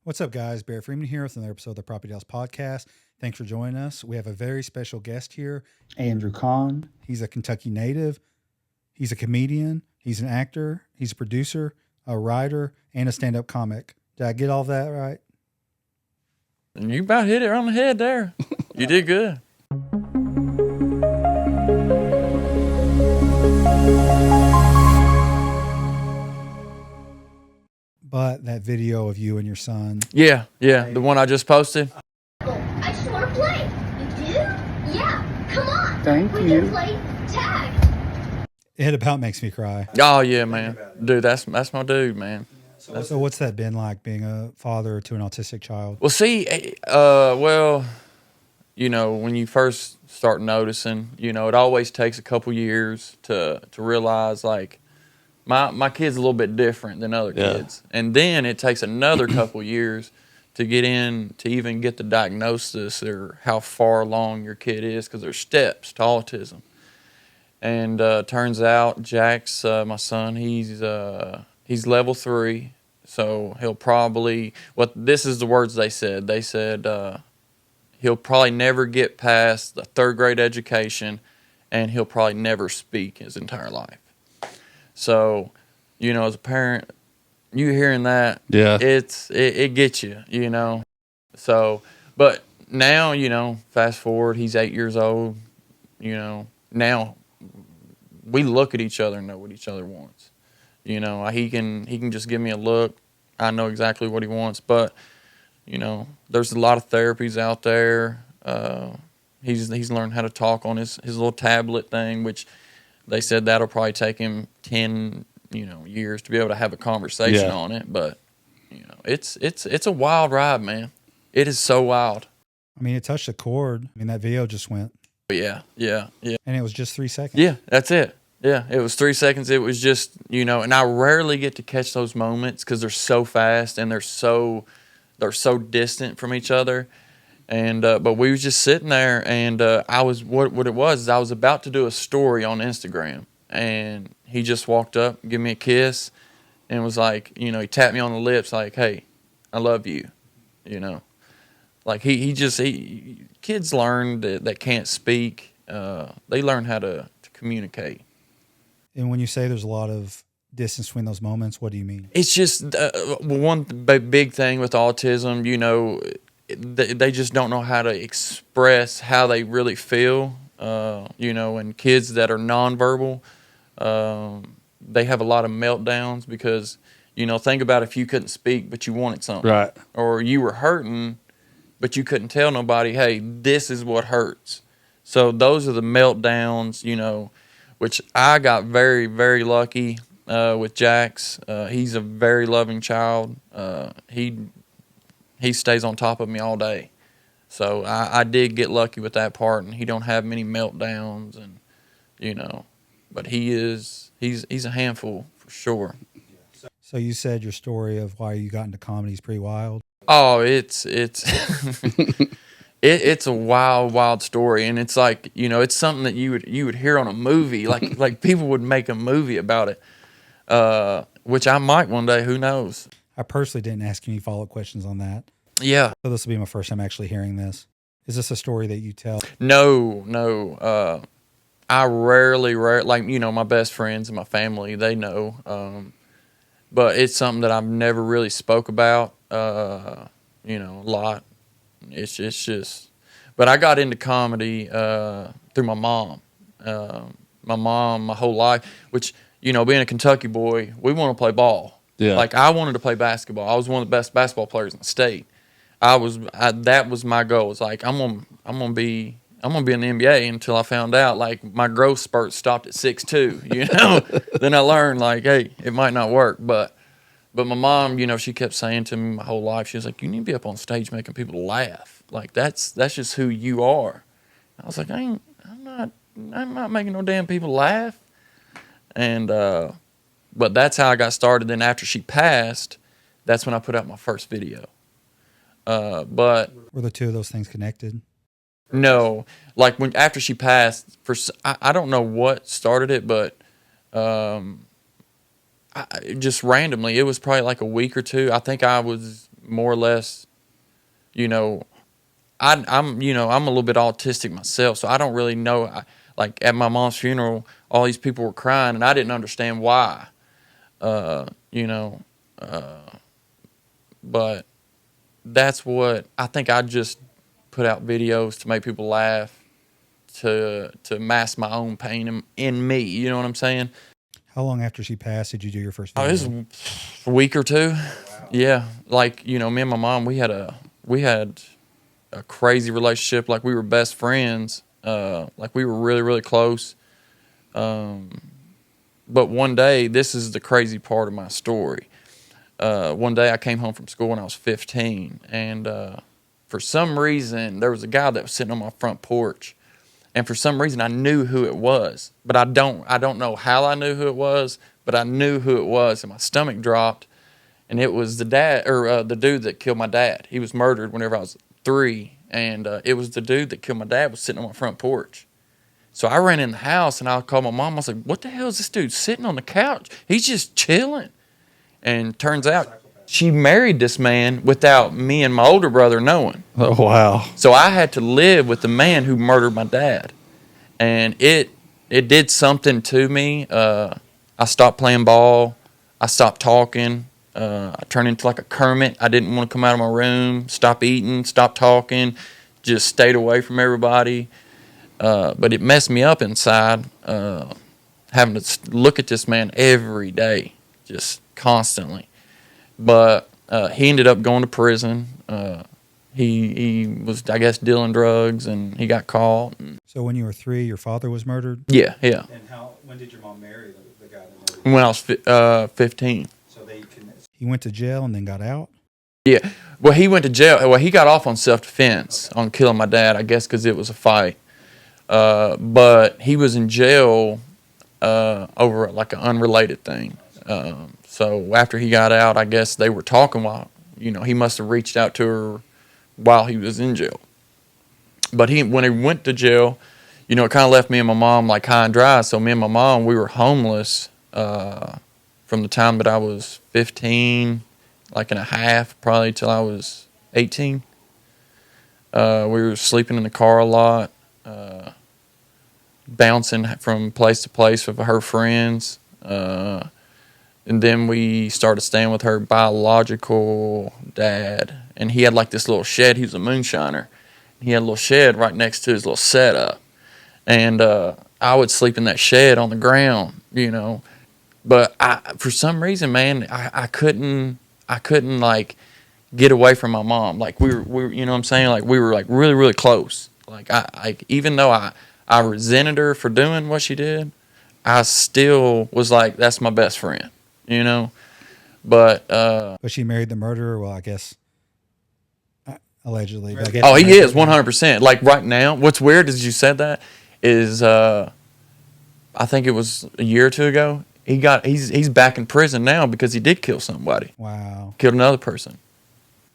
What's up, guys? Barry Freeman here with another episode of the PropertyTales podcast. Thanks for joining us. We have a very special guest here, Andrew Conn. He's a Kentucky native. He's a comedian. He's an actor. He's a producer, a writer, and a stand-up comic. Did I get all that right? You about hit it on the head there. You did good. But that video of you and your son. Yeah, the one I just posted. I just want to play. You do? Yeah, come on. Thank we you. can play tag. It about makes me cry. Oh yeah, man. Dude, that's my dude, man. So what's that been like, being a father to an autistic child? Well, see, when you first start noticing, it always takes a couple years to realize, like, my kid's a little bit different than other kids. And then it takes another couple years to even get the diagnosis or how far along your kid is, because there's steps to autism. And turns out Jack's, my son, he's level 3. So he'll probably, this is the words they said. They said he'll probably never get past the 3rd grade education, and he'll probably never speak his entire life. So, as a parent, you hearing that, it gets you, So, but now, fast forward, he's 8 years old, now we look at each other and know what each other wants. He can just give me a look. I know exactly what he wants, but, there's a lot of therapies out there. He's learned how to talk on his little tablet thing, which they said that'll probably take him 10, years to be able to have a conversation on it. But, it's a wild ride, man. It is so wild. I mean, it touched a chord. I mean, that video just went. Yeah. And it was just 3 seconds. Yeah, that's it. Yeah, it was 3 seconds. It was just, and I rarely get to catch those moments because they're so fast and they're so distant from each other. And but we was just sitting there, and I was what it was is I was about to do a story on Instagram, and he just walked up, gave me a kiss, and was like, he tapped me on the lips like, "Hey, I love you," Like kids learn that can't speak. They learn how to communicate. And when you say there's a lot of distance between those moments, what do you mean? It's just one big thing with autism, they just don't know how to express how they really feel. And kids that are nonverbal, they have a lot of meltdowns because, think about if you couldn't speak but you wanted something. Right. Or you were hurting but you couldn't tell nobody, hey, this is what hurts. So those are the meltdowns, which I got very, very lucky with Jax. He's a very loving child. He stays on top of me all day. So I did get lucky with that part, and he don't have many meltdowns, and but he's a handful for sure. So you said your story of why you got into comedy is pretty wild. Oh, it's it's a wild story, and it's like it's something that you would hear on a movie, like people would make a movie about it, which I might one day. Who knows? I personally didn't ask any follow-up questions on that. Yeah. So this will be my first time actually hearing this. Is this a story that you tell? No. I rarely, my best friends and my family, they know. But it's something that I've never really spoke about, a lot. It's just, but I got into comedy through my mom. My mom, my whole life, which, being a Kentucky boy, we want to play ball. Yeah. Like, I wanted to play basketball. I was one of the best basketball players in the state. That was my goal. It's like, I'm gonna be in the NBA until I found out, like, my growth spurt stopped at 6'2", Then I learned, like, hey, it might not work. But my mom, she kept saying to me my whole life, she was like, you need to be up on stage making people laugh. Like, that's just who you are. I was like, I'm not making no damn people laugh. And but that's how I got started. Then after she passed, that's when I put out my first video. But were the two of those things connected? No, like after she passed, I don't know what started it, but just randomly, it was probably like a week or two. I think I was more or less, you know, I'm a little bit autistic myself, so I don't really know. Like at my mom's funeral, all these people were crying, and I didn't understand why. You know, but that's what I think. I just put out videos to make people laugh, to mask my own pain in me. You know what I'm saying? How long after she passed did you do your first Oh, video? it was a week or two. Wow. Yeah, like me and my mom, we had a crazy relationship. Like we were best friends. Like we were really, really close. But one day, this is the crazy part of my story. One day I came home from school when I was 15, and for some reason there was a guy that was sitting on my front porch, and for some reason I knew who it was, but I don't know how I knew who it was, but I knew who it was, and my stomach dropped, and it was the dude that killed my dad. He was murdered whenever I was 3, and it was the dude that killed my dad was sitting on my front porch. So I ran in the house and I called my mom. I was like, "What the hell is this dude sitting on the couch? He's just chilling." And turns out she married this man without me and my older brother knowing. Oh, wow. So I had to live with the man who murdered my dad. And it did something to me. I stopped playing ball. I stopped talking. I turned into like a Kermit. I didn't want to come out of my room, stop eating, stop talking, just stayed away from everybody. But it messed me up inside, having to look at this man every day, just constantly. But he ended up going to prison. He was, I guess, dealing drugs, and he got caught. So when you were 3, your father was murdered? Yeah. And when did your mom marry the guy that murdered you? When I was 15. So he went to jail and then got out? Yeah. Well, he went to jail. Well, he got off on self-defense on killing my dad, I guess, because it was a fight. But he was in jail over like an unrelated thing. So after he got out, I guess they were talking while, he must have reached out to her while he was in jail. But when he went to jail, it kind of left me and my mom like high and dry. So me and my mom, we were homeless from the time that I was 15, like and a half, probably till I was 18. We were sleeping in the car a lot. Bouncing from place to place with her friends. And then we started staying with her biological dad. And he had like this little shed. He was a moonshiner. He had a little shed right next to his little setup. And I would sleep in that shed on the ground, But for some reason, man, I couldn't like get away from my mom. Like we were, you know what I'm saying? Like we were like really, really close. Like even though I resented her for doing what she did, I still was like, that's my best friend, But she married the murderer? Well, I guess allegedly. But I guess oh, he is 100%. Like right now, what's weird is you said that is I think it was a year or two ago. He's back in prison now because he did kill somebody. Wow. Killed another person.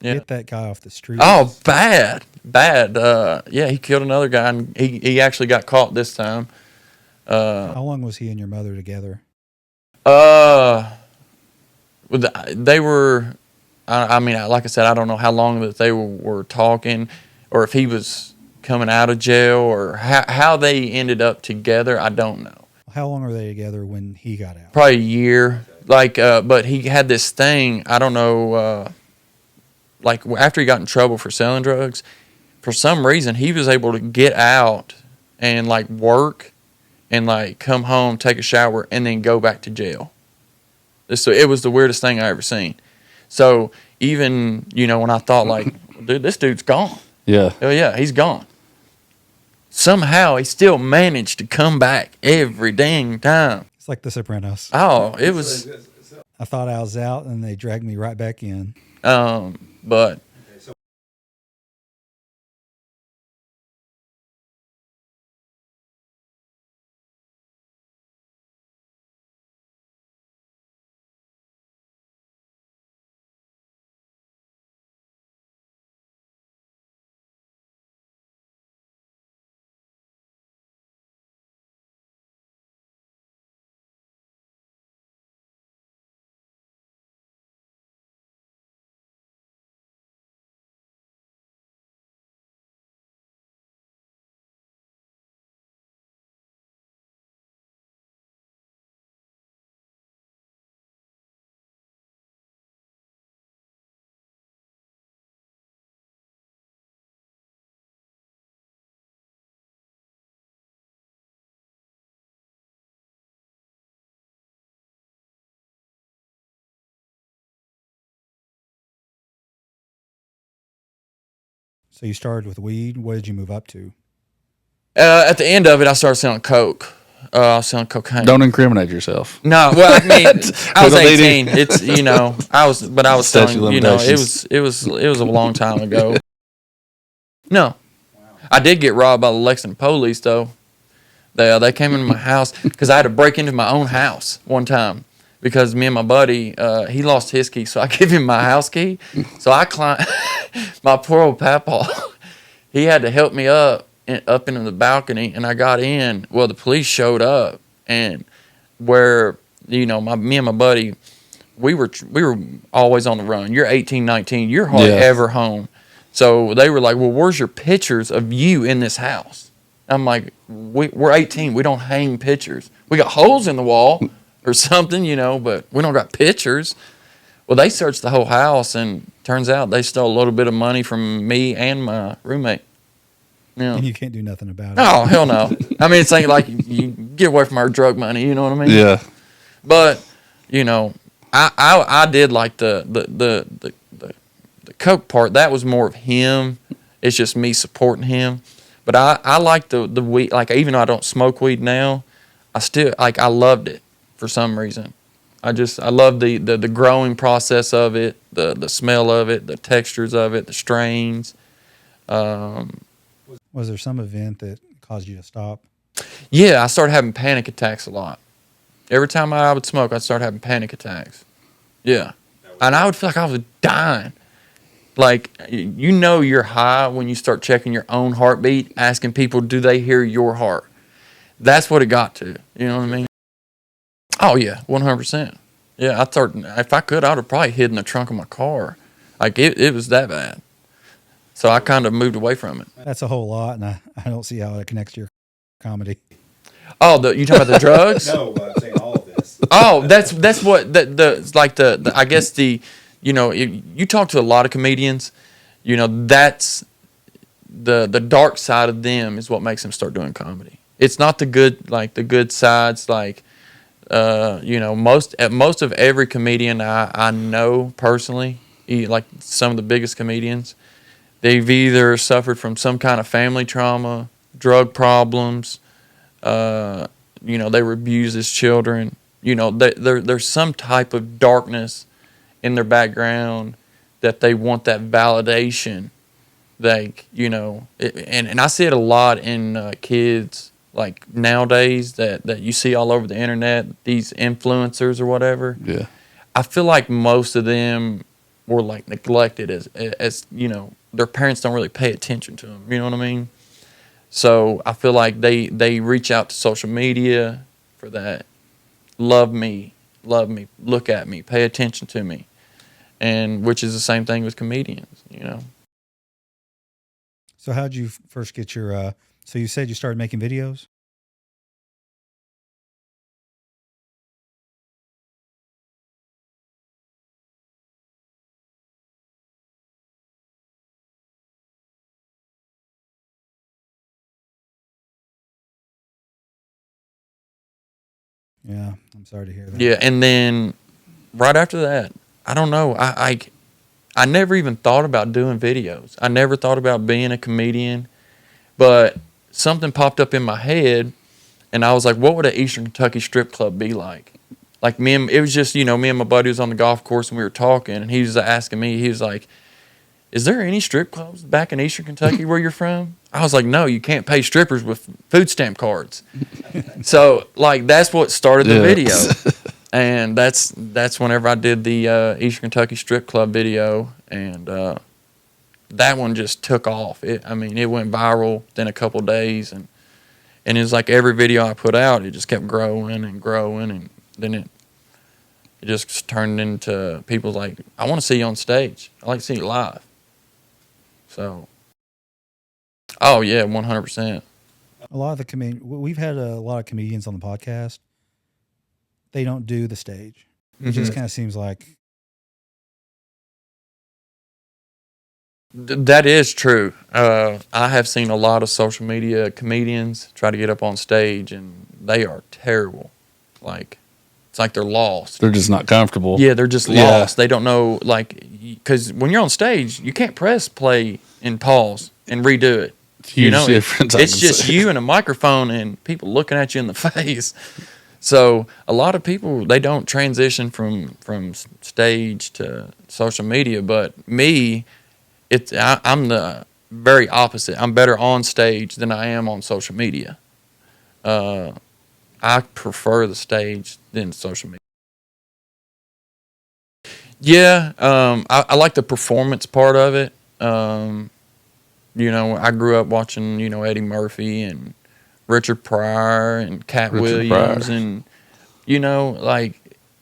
Yeah. Get that guy off the street. Oh, bad. Yeah, he killed another guy, and he actually got caught this time. How long was he and your mother together? They were. I mean, like I said, I don't know how long that they were talking, or if he was coming out of jail, or how they ended up together. I don't know. How long were they together when he got out? Probably a year. Like, but he had this thing. I don't know. Like after he got in trouble for selling drugs, for some reason he was able to get out and like work and like come home, take a shower, and then go back to jail. So it was the weirdest thing I ever seen. So even, when I thought like, dude, this dude's gone. Yeah. Oh yeah, he's gone. Somehow he still managed to come back every dang time. It's like The Sopranos. Oh, it was. I thought I was out and they dragged me right back in. But So you started with weed. What did you move up to? At the end of it, I started selling coke. I was selling cocaine. Don't incriminate yourself. No, well, I mean, I was don't need 18. It's I was Statute selling. limitations. It was a long time ago. No, I did get robbed by the Lexington police though. They came into my house because I had to break into my own house one time because me and my buddy he lost his key, so I gave him my house key. So I climbed my poor old papa. He had to help me up into the balcony, and I got in. Well, the police showed up, and where me and my buddy, we were always on the run. You're 18, 19. You're hardly ever home. So they were like, "Well, where's your pictures of you in this house?" I'm like, "We're 18. We don't hang pictures. We got holes in the wall or something, but we don't got pictures." Well, they searched the whole house, and turns out they stole a little bit of money from me and my roommate. Yeah. And you can't do nothing about it. Oh, hell no. I mean, it's like you get away from our drug money, you know what I mean? Yeah. But, I did like the coke part. That was more of him. It's just me supporting him. But I like the weed. Like, even though I don't smoke weed now, I still, I loved it for some reason. I love the growing process of it, the smell of it, the textures of it, the strains. Was there some event that caused you to stop? Yeah, I started having panic attacks a lot. Every time I would smoke, I'd start having panic attacks. Yeah. And I would feel like I was dying. Like, you're high when you start checking your own heartbeat, asking people, do they hear your heart? That's what it got to. You know what I mean? Oh, yeah, 100%. Yeah, I thought if I could, I would have probably hid in the trunk of my car. Like, it was that bad. So I kind of moved away from it. That's a whole lot, and I don't see how it connects to your comedy. Oh, you talking about the drugs? No, but I'm saying all of this. Oh, that's what I guess you talk to a lot of comedians, that's the dark side of them is what makes them start doing comedy. It's not the good sides, most of every comedian I know personally, like some of the biggest comedians, they've either suffered from some kind of family trauma, drug problems, they were abused as children. There's some type of darkness in their background that they want that validation. And I see it a lot in kids, like nowadays that you see all over the internet, these influencers or whatever. Yeah. I feel like most of them were neglected as their parents don't really pay attention to them. You know what I mean? So I feel like they reach out to social media for that. Love me, look at me, pay attention to me. And which is the same thing with comedians, So how'd you first get your, so you said you started making videos? Yeah, I'm sorry to hear that. Yeah, and then right after that, I don't know. I never even thought about doing videos. I never thought about being a comedian, but something popped up in my head, and I was like, "What would an Eastern Kentucky strip club be like?" Like it was just me and my buddy was on the golf course and we were talking, and he was asking me. He was like, "Is there any strip clubs back in Eastern Kentucky where you're from?" I was like, "No, you can't pay strippers with food stamp cards." So that's what started the video. And that's whenever I did the Eastern Kentucky strip club video, and that one just took off. It went viral within a couple days, and it was like every video I put out, it just kept growing and growing, and then it just turned into people like, "I want to see you on stage. I like to see you live." So, oh yeah, 100%. A lot of we've had a lot of comedians on the podcast. They don't do the stage. It just kind of seems like. That is true. I have seen a lot of social media comedians try to get up on stage, and they are terrible. It's like they're lost. They're just not comfortable. Yeah, they're just lost. They don't know, because when you're on stage, you can't press play and pause and redo it. Huge difference. It's just you and a microphone and people looking at you in the face. So a lot of people, they don't transition from stage to social media, but me, I'm the very opposite. I'm better on stage than I am on social media. I prefer the stage than social media. Yeah, I like the performance part of it. I grew up watching, Eddie Murphy and Richard Pryor and Cat Williams, and I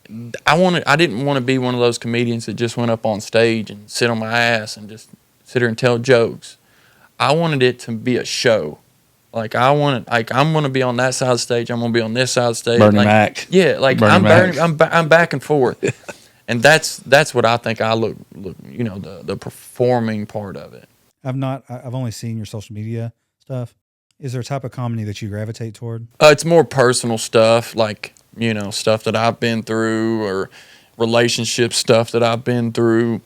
didn't want to be one of those comedians that just went up on stage and sit on my ass and just sit here and tell jokes. I wanted it to be a show. I'm going to be on that side of the stage. I'm going to be on this side of the stage. Bernie Mac. Yeah, I'm back and forth. And that's what I think I look the performing part of it. I've only seen your social media stuff. Is there a type of comedy that you gravitate toward? It's more personal stuff, like, stuff that I've been through, or relationship stuff that I've been through.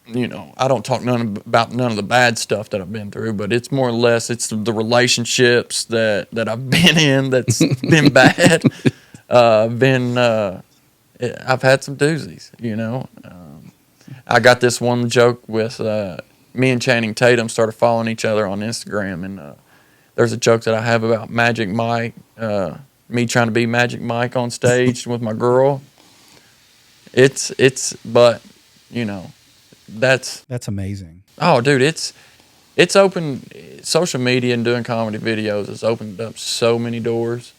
I don't talk about none of the bad stuff that I've been through, but it's more or less, it's the relationships that I've been in that's been bad. I've had some doozies, I got this one joke with me and Channing Tatum started following each other on Instagram, and there's a joke that I have about Magic Mike, me trying to be Magic Mike on stage with my girl. But that's amazing. Oh, dude, it's open. Social media and doing comedy videos has opened up so many doors,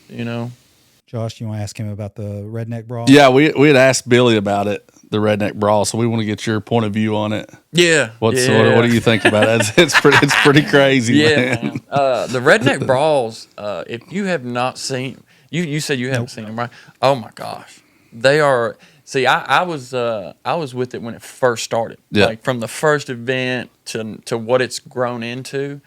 Josh, you want to ask him about the Redneck Brawl? Yeah, we had asked Billy about it, the Redneck Brawl, so we want to get your point of view on it. Yeah. What do you think about it? It's pretty crazy, man. The Redneck Brawls, if you have not seen, you said you haven't seen them, right? Oh my gosh, they are. See, I was with it when it first started. Yeah. Like from the first event to what it's grown into.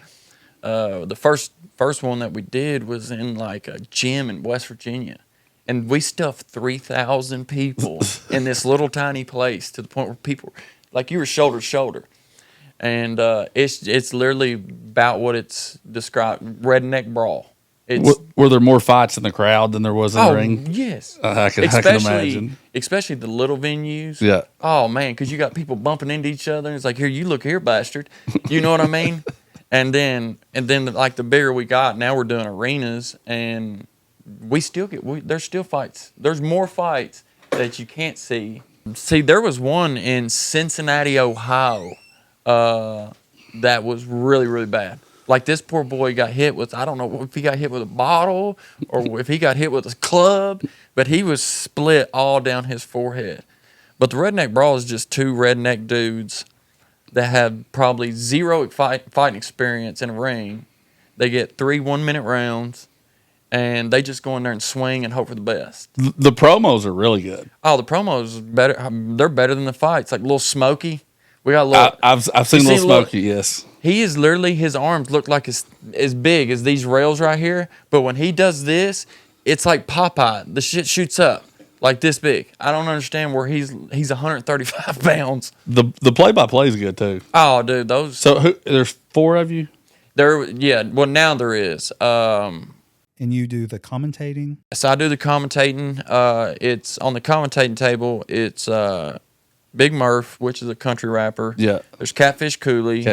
The first one that we did was in like a gym in West Virginia, and we stuffed 3,000 people in this little tiny place to the point where people, like, you were shoulder to shoulder, and it's literally about what it's described, Redneck Brawl. Were there more fights in the crowd than there was in the ring? Yes. I can imagine. Especially the little venues. Yeah. Oh man, because you got people bumping into each other, and it's like, here, you look here, bastard. You know what I mean? And then like the bigger we got, now we're doing arenas, and we still there's still fights. There's more fights that you can't see. See, there was one in Cincinnati, Ohio, that was really, really bad. Like, this poor boy got hit with, I don't know if he got hit with a bottle or if he got hit with a club, but he was split all down his forehead. But the Redneck Brawl is just two redneck dudes that have probably zero fighting experience in a ring. They get 3 1-minute rounds, and they just go in there and swing and hope for the best. The promos are really good. Oh, the promos better. They're better than the fights. Like Little Smokey. We got a little. I've seen Little Smokey. Yes. He is literally, his arms look like as big as these rails right here, but when he does this, it's like Popeye. The shit shoots up like this big. I don't understand where he's 135 pounds. The play-by-play is good too. Oh, dude, those. So there's 4 of you? Well, now there is. And you do the commentating? So I do the commentating. It's on the commentating table. It's Big Murph, which is a country rapper. Yeah. There's Catfish Cooley.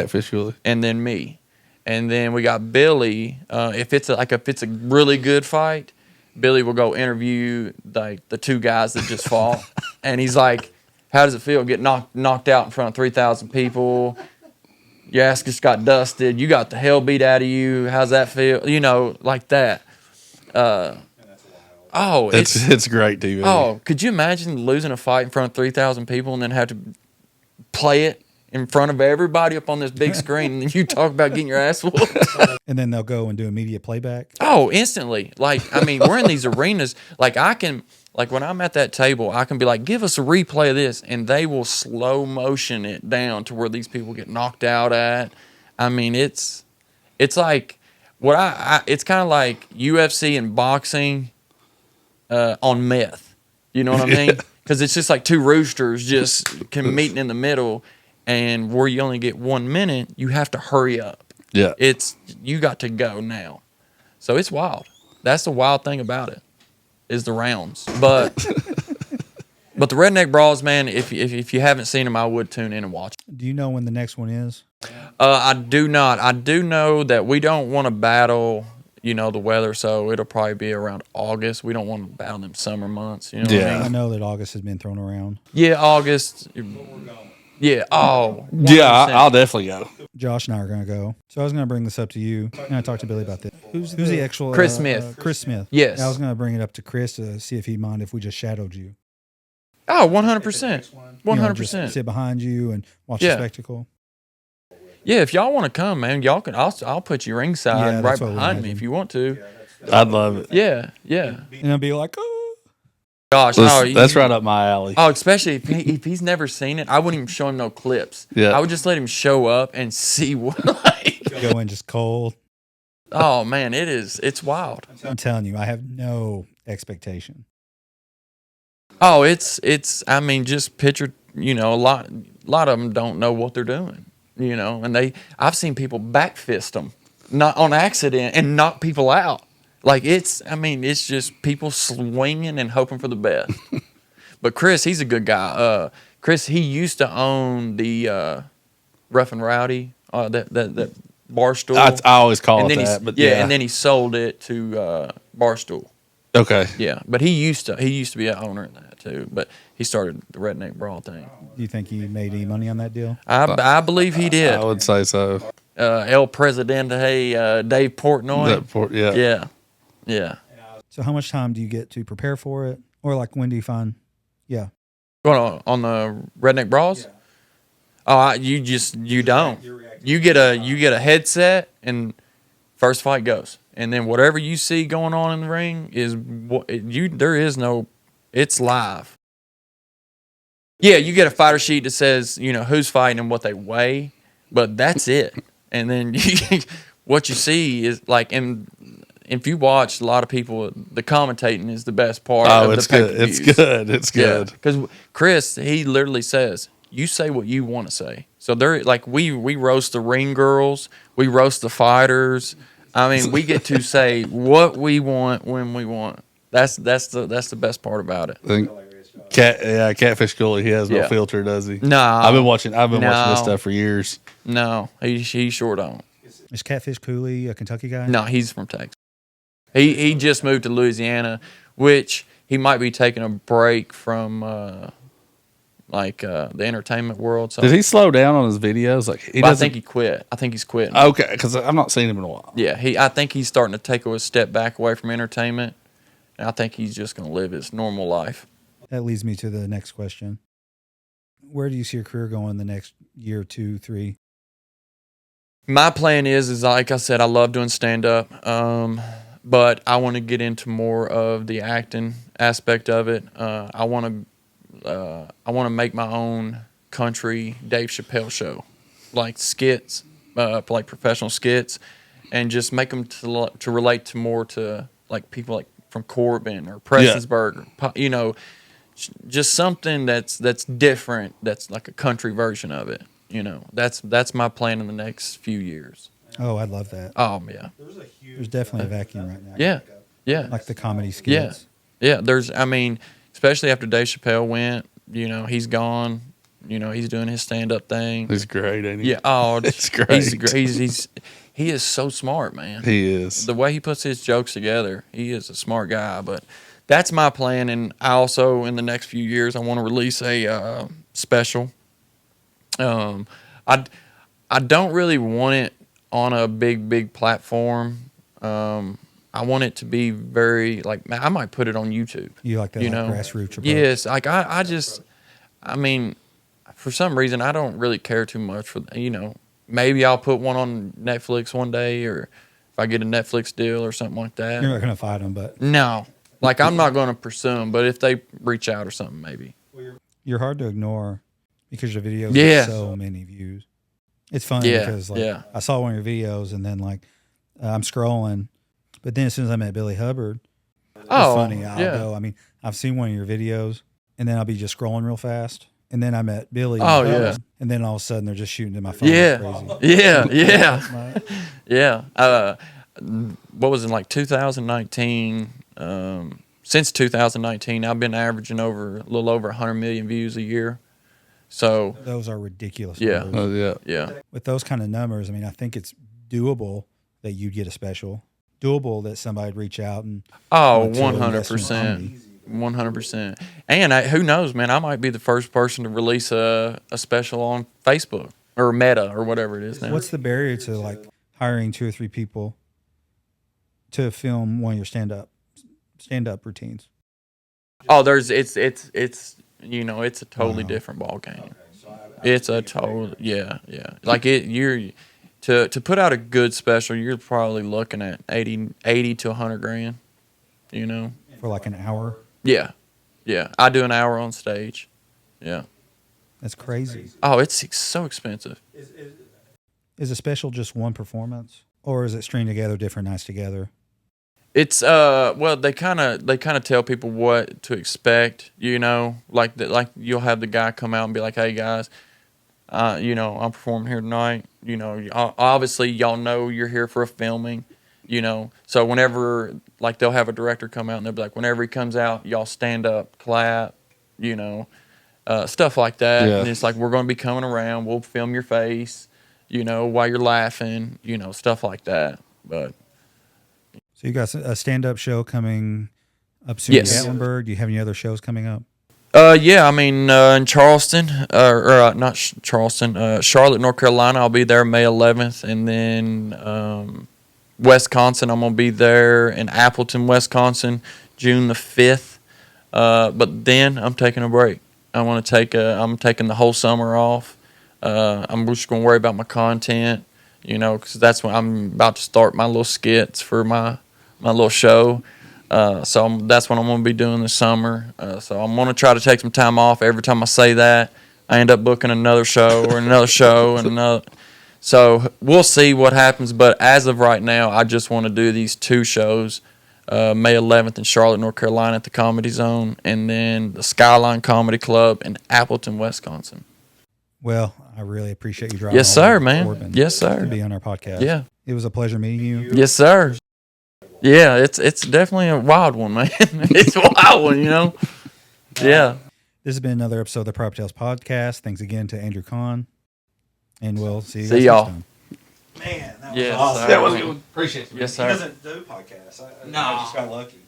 And then me. And then we got Billy. If it's a really good fight, Billy will go interview like the 2 guys that just fought. And he's like, how does it feel get knocked out in front of 3,000 people? Your ass just got dusted. You got the hell beat out of you. How's that feel? Like that. It's great TV. Oh, could you imagine losing a fight in front of 3,000 people and then have to play it in front of everybody up on this big screen, and then you talk about getting your ass whooped? And then they'll go and do immediate playback? Oh, instantly. Like, I mean, we're in these arenas. Like, when I'm at that table, I can be like, give us a replay of this, and they will slow motion it down to where these people get knocked out at. I mean, it's like it's kind of like UFC and boxing on meth. You know what I mean? Because it's just like 2 roosters just meeting in the middle, and where you only get 1 minute, you have to hurry up. Yeah. You got to go now. So it's wild. That's the wild thing about it, is the rounds. But but the Redneck Brawls, man, if you haven't seen them, I would tune in and watch. Do you know when the next one is? I do not. I do know that we don't want to battle, the weather, so it'll probably be around August. We don't want to battle them summer months. You know what I mean? I know that August has been thrown around. Yeah, August. Yeah. Oh. Yeah, 100%. I'll definitely go. Josh and I are going to go. So I was going to bring this up to you. And I talked to Billy about this. Who's the actual? Chris Smith. Chris Smith. Yes. I was going to bring it up to Chris to see if he'd mind if we just shadowed you. Oh, 100%. 100%. Just sit behind you and watch Yeah. the spectacle. Yeah, if y'all want to come, man, y'all can. I'll put you ringside Yeah, right that's what we behind me imagine. if you want to. I'd love it. Yeah. And I'll be like, oh. Gosh, That's right up my alley. Oh, especially if he's never seen it, I wouldn't even show him no clips. Yeah. I would just let him show up and see what. Go in just cold. Oh man, it's wild. I'm telling you, I have no expectation. Oh, it's. I mean, just picture. A lot of them don't know what they're doing. And I've seen people backfist them, not on accident, and knock people out. Like it's just people swinging and hoping for the best. But Chris, he's a good guy. Chris, he used to own the Rough and Rowdy, that Barstool. I always call and it then that, but and then he sold it to Barstool. Okay. Yeah, but he used to be an owner in that too. But he started the Redneck Brawl thing. Do you think he made any money on that deal? I believe he did. I would say so. El Presidente, Dave Portnoy. Yeah. So how much time do you get to prepare for it? Or like when do you find? Yeah. Going on the Redneck Brawls? Yeah. Oh, you don't. You get a headset and first fight goes, and then whatever you see going on in the ring is there is no. It's live. Yeah, you get a fighter sheet that says who's fighting and what they weigh, but that's it. And then what you see is like if you watch a lot of people, the commentating is the best part. Oh, of it's the good. It's good. Because Chris, he literally says, "You say what you want to say." So they're like we roast the ring girls, we roast the fighters. I mean, we get to say what we want when we want. That's the best part about it. Catfish Cooley, he has no filter, does he? No, I've been watching this stuff for years. No, he sure don't. Is Catfish Cooley a Kentucky guy? No, he's from Texas. He just moved to Louisiana, which he might be taking a break from the entertainment world. So Did he slow down on his videos? I think he quit. I think he's quitting. Okay, because I've not seen him in a while. Yeah, I think he's starting to take a step back away from entertainment, and I think he's just going to live his normal life. That leads me to the next question. Where do you see your career going the next year, 2, 3? My plan is like I said, I love doing stand-up, but I want to get into more of the acting aspect of it. I want to make my own country Dave Chappelle show, like skits, like professional skits, and just make them to relate to more to like people like from Corbin or Prestonsburg, just something that's different. That's like a country version of it. That's my plan in the next few years. Oh, I'd love that. Oh yeah. There's definitely a vacuum right now. Yeah. Like the comedy skits. Yeah. Especially after Dave Chappelle went, he's gone. He's doing his stand-up thing. He's great, ain't he? Yeah. Oh, it's great. He is so smart, man. He is. The way he puts his jokes together, he is a smart guy. But that's my plan, and I also, in the next few years, I want to release a special. I don't really want it on a big platform. I want it to be very I might put it on YouTube. You like that grassroots approach? Yes, for some reason I don't really care too much for maybe I'll put one on Netflix one day, or if I get a Netflix deal or something like that. You're not gonna fight them, but no, I'm not going to pursue them. But if they reach out or something, maybe. You're hard to ignore because your videos get so many views. It's funny because I saw one of your videos and then I'm scrolling, but then as soon as I met Billy Hubbard, it's funny. I'll go. I mean, I've seen one of your videos and then I'll be just scrolling real fast and then I met Billy. Oh, yeah. And then all of a sudden they're just shooting in my phone. Yeah, Like yeah. crazy. Yeah. What was it, like 2019? Since 2019, I've been averaging a little over 100 million views a year. So Those are ridiculous. Yeah. numbers. Oh yeah. yeah, With those kind of numbers, I mean, I think it's doable that you'd get a special. Doable that somebody'd reach out and oh, want to invest in your 100%, comedy. 100%. And who knows, man? I might be the first person to release a special on Facebook or Meta or whatever it is now. What's the barrier to like hiring 2 or 3 people to film one of your stand up routines? Oh, it's you know, it's a totally different ball game. It's a total yeah. Like you're to put out a good special, you're probably looking at 80 to 100 grand, you know. For like an hour? Yeah. I do an hour on stage. Yeah. That's crazy. Oh, it's so expensive. Is a special just one performance, or is it string together different nights together? It's well, they kind of tell people what to expect, you know, like you'll have the guy come out and be like, "Hey guys, you know, I'm performing here tonight. You know, obviously y'all know you're here for a filming, you know. So whenever, like, they'll have a director come out and they'll be like, whenever he comes out, y'all stand up, clap, you know, stuff like that. Yeah. And it's like, we're going to be coming around. We'll film your face, you know, while you're laughing, you know, stuff like that. But So you got a stand-up show coming up soon Yes. in Gatlinburg. Do you have any other shows coming up? yeah, I mean, in Charleston, not Charleston, Charlotte, North Carolina, I'll be there May 11th. And then Wisconsin, I'm going to be there in Appleton, Wisconsin, June the 5th. But then I'm taking a break. I'm taking the whole summer off. I'm just going to worry about my content, you know, because that's when I'm about to start my little skits for my little show. So that's what I'm going to be doing this summer. So I'm going to try to take some time off. Every time I say that, I end up booking another show or another show and another. So we'll see what happens. But as of right now, I just want to do these 2 shows, May 11th in Charlotte, North Carolina at the Comedy Zone, and then the Skyline Comedy Club in Appleton, Wisconsin. Well, I really appreciate you driving. Yes, all the way sir, to man. Corbin Yes, sir. To be on our podcast. Yeah. It was a pleasure meeting you. Yes, sir. Yeah, it's definitely a wild one, man. It's a wild one, you know. Yeah. This has been another episode of the PropertyTales podcast. Thanks again to Andrew Conn, and we'll see you See guys y'all. next time. Man, that was Yes, awesome. sir. That was good. Appreciate you. Yes, He sir. doesn't do podcasts. I just got lucky.